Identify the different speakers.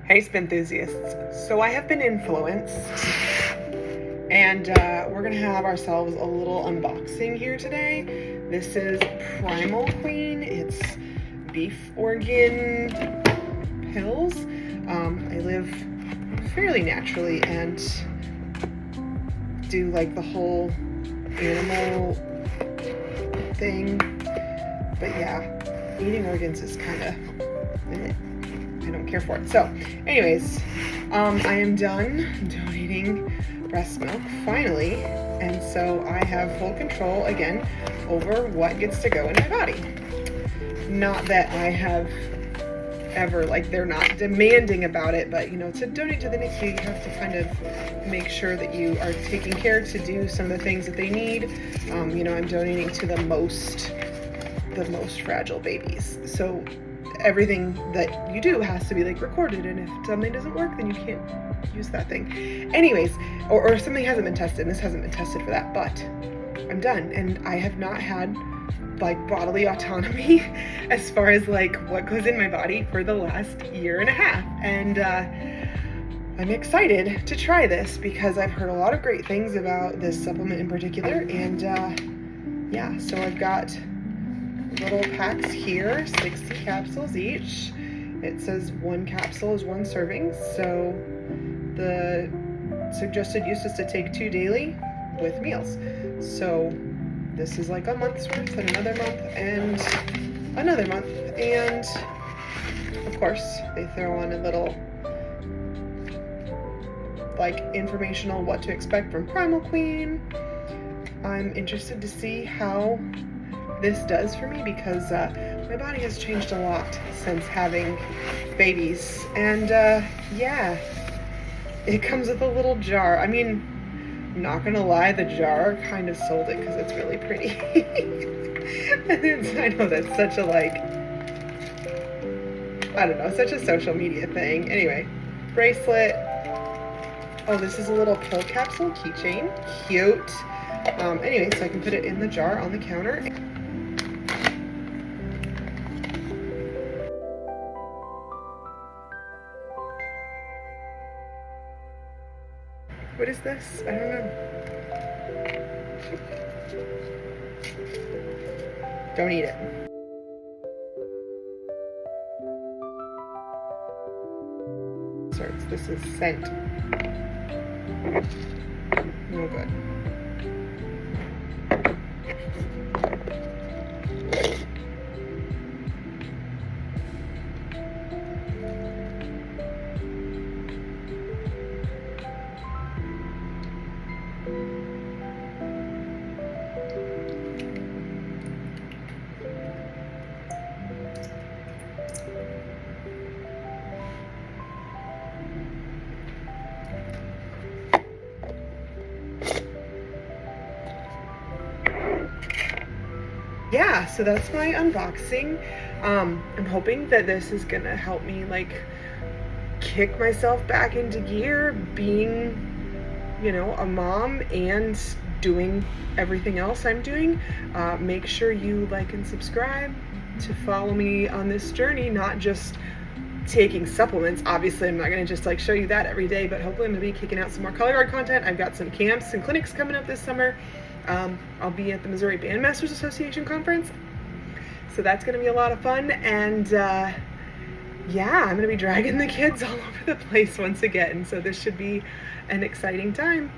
Speaker 1: Hey, spin enthusiasts. So I have been influenced, and we're gonna have ourselves a little unboxing here today. This is Primal Queen. It's beef organ pills. I live fairly naturally and do like the whole animal thing, but yeah, eating organs is kind of I don't care for it. So anyways, I am done donating breast milk finally, and so I have full control again over what gets to go in my body. Not that I have ever, like, they're not demanding about it, but you know, to donate to the NICU, you have to kind of make sure that you are taking care to do some of the things that they need. You know, I'm donating to the most fragile babies, so everything that you do has to be like recorded, and if something doesn't work, then you can't use that thing. Anyways, or if something hasn't been tested, and this hasn't been tested for that, but I'm done, and I have not had like bodily autonomy as far as like what goes in my body for the last year and a half, and I'm excited to try this because I've heard a lot of great things about this supplement in particular, and yeah, so I've got little packs here, 60 capsules each. It says 1 capsule is 1 serving, so the suggested use is to take 2 daily with meals. So this is like a month's worth, and another month, and another month, and of course they throw on a little like informational what to expect from Primal Queen. I'm interested to see how this does for me because my body has changed a lot since having babies, and yeah, it comes with a little jar. I mean, I'm not gonna lie, the jar kind of sold it because it's really pretty. And I know that's such a, like, I don't know, such a social media thing. Anyway, bracelet. Oh, this is a little pill capsule keychain. Cute. Anyway, so I can put it in the jar on the counter. What is this? I don't know. Don't eat it. Sorry, this is scent. No good. Yeah, so that's my unboxing. I'm hoping that this is gonna help me like kick myself back into gear, being, you know, a mom and doing everything else I'm doing. Make sure you like and subscribe to follow me on this journey, not just taking supplements. Obviously, I'm not going to just like show you that every day, but hopefully I'm going to be kicking out some more color guard content. I've got some camps and clinics coming up this summer. I'll be at the Missouri Bandmasters Association conference, so that's going to be a lot of fun, and yeah, I'm going to be dragging the kids all over the place once again, so this should be an exciting time.